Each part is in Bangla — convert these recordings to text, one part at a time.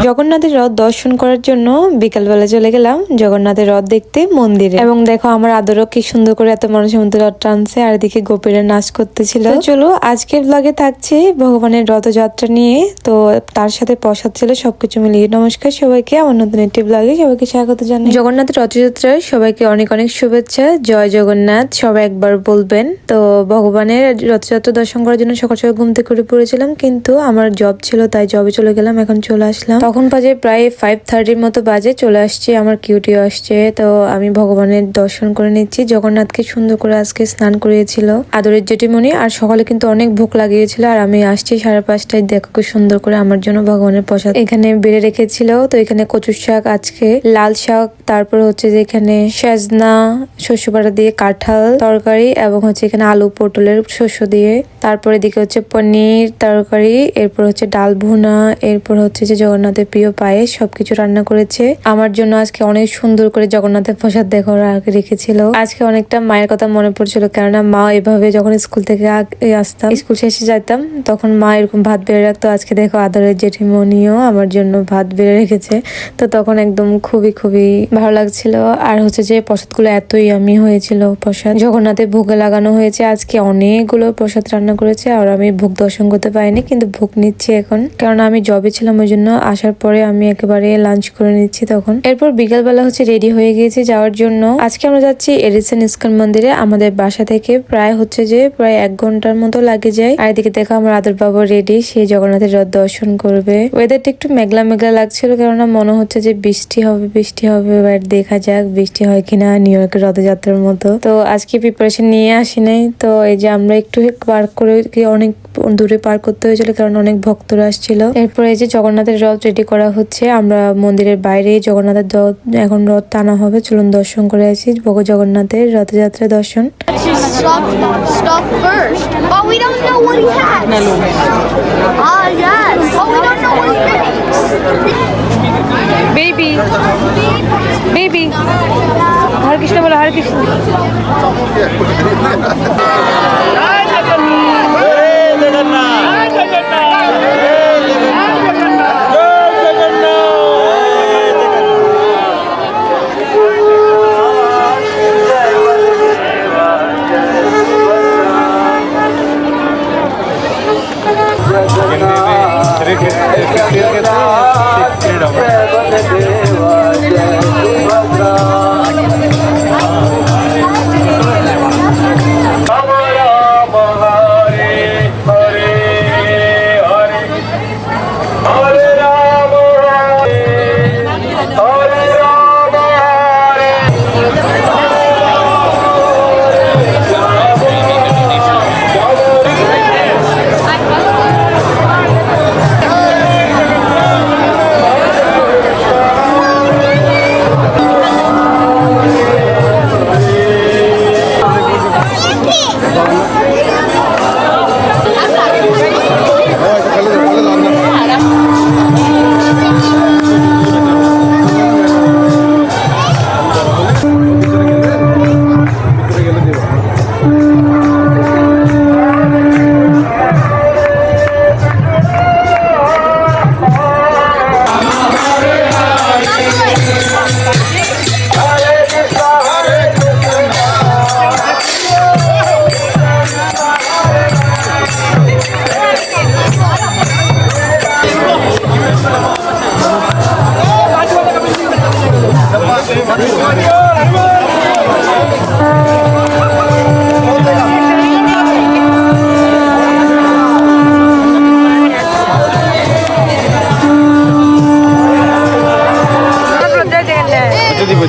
জগন্নাথের রথ দর্শন করার জন্য বিকালবেলা চলে গেলাম জগন্নাথের রথ দেখতে মন্দিরে। এবং দেখো আমার আদরও কি সুন্দর করে এত মানুষের মধ্যে রথ টানছে, আর এদিকে গোপীরা নাচ করতেছিল। চলো আজকের ব্লগে থাকছে ভগবানের রথযাত্রা নিয়ে, তো তার সাথে প্রসাদ ছিল, সবকিছু মিলিয়ে। নমস্কার সবাইকে, আমার নতুন একটি ব্লগে সবাইকে স্বাগত জানাই। জগন্নাথের রথযাত্রায় সবাইকে অনেক অনেক শুভেচ্ছা। জয় জগন্নাথ সবাই একবার বলবেন। তো ভগবানের রথযাত্রা দর্শন করার জন্য সকাল সকাল ঘুম থেকে উঠে পড়েছিলাম, কিন্তু আমার জব ছিল তাই জবে চলে গেলাম। এখন চলে আসলাম, তখন বাজে প্রায় 5:30 মতো বাজে। চলে আসছি, আমার কিউটিও আসছে। তো আমি ভগবানের দর্শন করে নিচ্ছি। জগন্নাথকে সুন্দর করে আজকে স্নান করিয়েছিল আদরের জেঠিমণি, আর সকালে কিন্তু অনেক ভোক লাগিয়েছিল। আর আমি আসছি 5:30টায়, দেখো খুব সুন্দর করে আমার জন্য ভগবানের প্রসাদ এখানে বেড়ে রেখেছিল। তো এখানে কচুর শাক, আজকে লাল শাক, তারপর হচ্ছে যে এখানে সেজনা শস্য বাটা দিয়ে কাঁঠাল তরকারি, এবং হচ্ছে এখানে আলু পটলের শস্য দিয়ে, তারপরে এদিকে হচ্ছে পনির তরকারি, এরপর হচ্ছে ডাল ভুনা, এরপর হচ্ছে যে জগন্নাথের প্রিয় পায়েস, সবকিছু রান্না করেছে আমার জন্য। আজকে অনেক সুন্দর করে জগন্নাথের প্রসাদ দেখো রেখেছিল। আজকে অনেকটা মায়ের কথা মনে পড়ছিল, কেননা মা এভাবে যখন স্কুল থেকে আসতাম, স্কুল শেষে যেতাম, তখন মা এরকম ভাত বেড়ে রাখতো। আজকে দেখো আদরের জেঠিমনিও আমার জন্য ভাত বেড়ে রেখেছে। তো তখন একদম খুবই খুবই ভালো লাগছিল। আর হচ্ছে যে প্রসাদগুলো এতই আমি হয়েছিল। প্রসাদ জগন্নাথের ভোগে লাগানো হয়েছে। আজকে অনেকগুলো প্রসাদ রান্না করেছে, আর আমি ভোগ দর্শন করতে পারিনি, কিন্তু ভোগ নিচ্ছি এখন, কারণ আমি জবে ছিলাম। ওই জন্য আসার পরে আমি একেবারে লাঞ্চ করে নিচ্ছি তখন। এরপর বিকালবেলা হচ্ছে রেডি হয়ে গিয়েছি যাওয়ার জন্য। আজকে আমরা যাচ্ছি এডিসন ইস্কন মন্দিরে। আমাদের বাসা থেকে প্রায় হচ্ছে যে প্রায় 1 ঘন্টার মতো লাগে যায়। আর এদিকে দেখো আমার আদর বাবা রেডি, সে জগন্নাথের রথ দর্শন করবে। ওয়েদারটা একটু মেঘলা মেঘলা লাগছিল, কেননা মনে হচ্ছে যে বৃষ্টি হবে বৃষ্টি হবে। এবার দেখা যাক বৃষ্টি হয় কিনা, নিউ ইয়র্কের রথযাত্রার মতো। তো আজকে প্রিপারেশন নিয়ে আসি নাই। তো এই যে আমরা একটু পার্ক করে অনেক দূরে পার করতে হয়েছিল, কারণ অনেক ভক্তরা আসছিল। এরপর এই যে জগন্নাথের রথ রেডি করা হচ্ছে। আমরা মন্দিরের বাইরে জগন্নাথের এখন রথ টানা হবে। চলুন দর্শন করে আসি ভগ জগন্নাথের রথযাত্রা দর্শন। Stop first. But we don't know what he has. Ah, yes. But we don't know what he makes. Baby, baby. Hare Krishna bolo, Hare Krishna.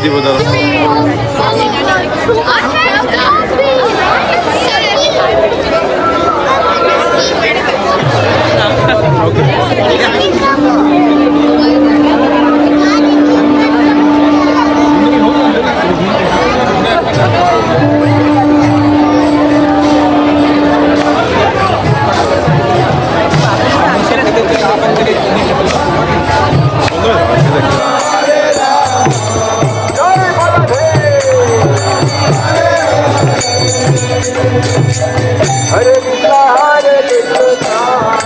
দিব দাদা। Hare Krishna, Hare Krishna.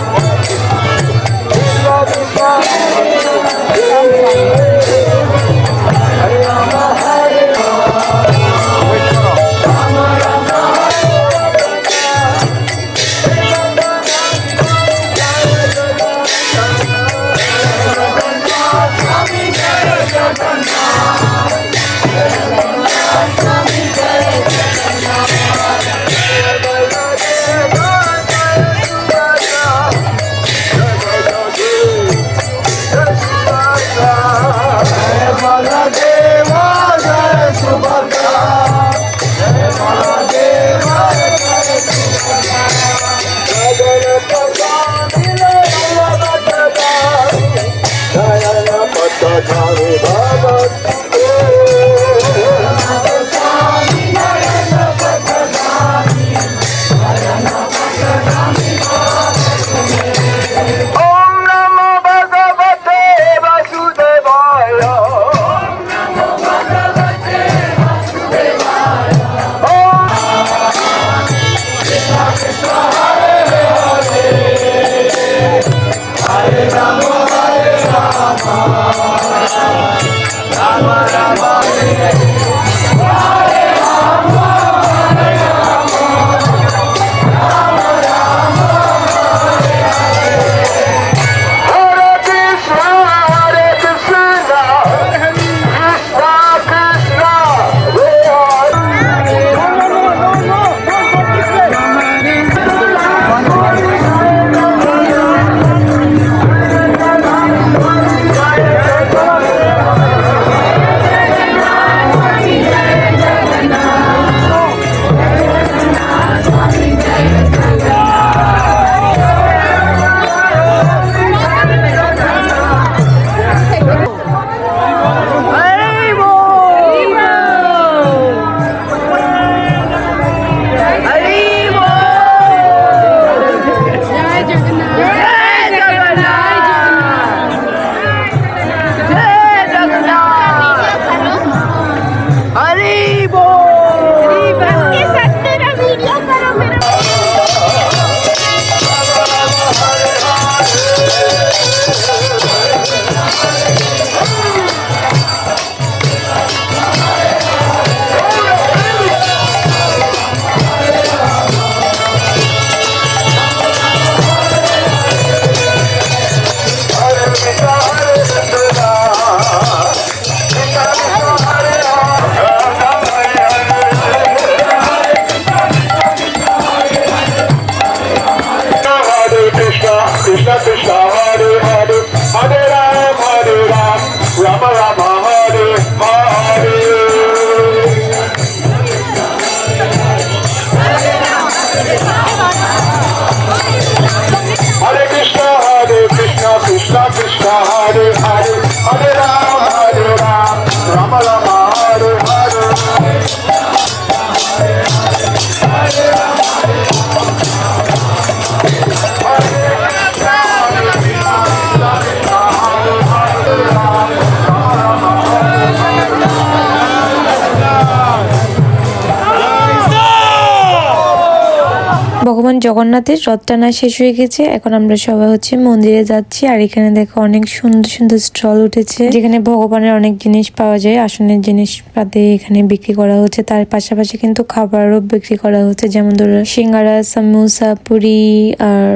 জগন্নাথের রথ টানা শেষ হয়ে গেছে, এখন আমরা সবাই হচ্ছে মন্দিরে যাচ্ছি। আর এখানে দেখো অনেক সুন্দর সুন্দর স্টল উঠেছে, যেখানে ভগবানের অনেক জিনিস পাওয়া যায়, আসনের জিনিসপাতি এখানে বিক্রি করা হচ্ছে। তার পাশাপাশি কিন্তু খাবারও বিক্রি করা হচ্ছে, যেমন ধরো সিঙ্গারা, সামোসা, পুরি আর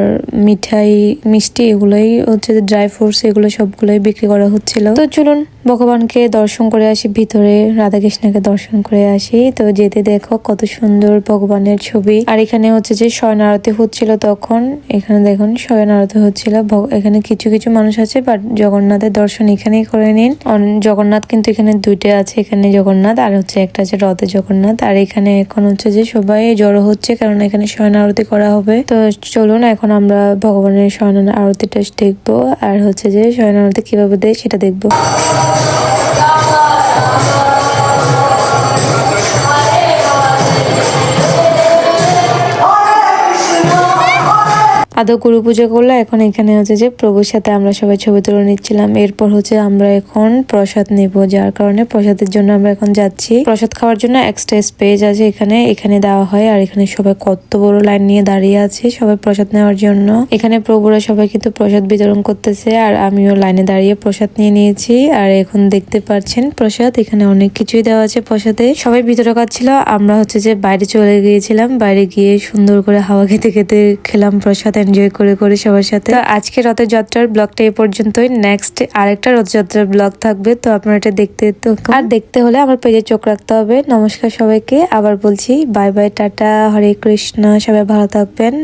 মিঠাই, মিষ্টি, এগুলোই হচ্ছে ড্রাই ফ্রুটস, এগুলো সবগুলোই বিক্রি করা হচ্ছিল। তো চলুন ভগবানকে দর্শন করে আসি, ভিতরে রাধা কৃষ্ণকে দর্শন করে আসি। তো যেতে দেখো কত সুন্দর ভগবানের ছবি। আর এখানে হচ্ছে যে শয়ন আরতি হচ্ছিল তখন, এখানে দেখুন শয়ন আরতি হচ্ছিল। এখানে কিছু কিছু মানুষ আছে, বাট জগন্নাথের দর্শন এখানেই করে নিন। জগন্নাথ কিন্তু এখানে দুইটা আছে, এখানে জগন্নাথ আর হচ্ছে একটা আছে রথে জগন্নাথ। আর এখানে এখন হচ্ছে যে সবাই জড়ো হচ্ছে, কারণ এখানে শয়ন আরতি করা হবে। তো চলুন এখন আমরা ভগবানের শয়ন আরতিটা দেখবো, আর হচ্ছে যে শয়ন আরতি কিভাবে দেয় সেটা দেখবো। আদৌ গুরু পুজো করলো, এখন এখানে হচ্ছে যে প্রভুর সাথে আমরা সবাই ছবি তুলে নিচ্ছিলাম। এরপর হচ্ছে আমরা এখন প্রসাদ নেব, যার কারণে প্রসাদের জন্য আমরা এখন যাচ্ছি। প্রসাদ খাওয়ার জন্য এক্সট্রা স্পেস আছে এখানে দেওয়া হয়। আর এখানে সবাই কত বড় লাইন নিয়ে দাঁড়িয়ে আছে সবাই প্রসাদ নেওয়ার জন্য। এখানে প্রভুরা সবাই কিন্তু প্রসাদ বিতরণ করতেছে, আর আমিও লাইনে দাঁড়িয়ে প্রসাদ নিয়ে নিয়েছি। আর এখন দেখতে পাচ্ছেন প্রসাদ, এখানে অনেক কিছুই দেওয়া আছে প্রসাদে। সবাই ভিতরে খাচ্ছিল, আমরা হচ্ছে যে বাইরে চলে গিয়েছিলাম। বাইরে গিয়ে সুন্দর করে হাওয়া খেতে খেতে খেলাম প্রসাদ, এনজয় করে করে সবার সাথে। তো আজকে রথযাত্রার ব্লগটা এই পর্যন্তই। নেক্সট আরেকটা রথযাত্রার ব্লগ থাকবে, তো আপনারা এটা দেখতে হলে আমার পেজে চোখ রাখতে হবে। নমস্কার সবাইকে, আবার বলছি বাই বাই, টাটা, হরে কৃষ্ণ, সবাই ভালো থাকবেন।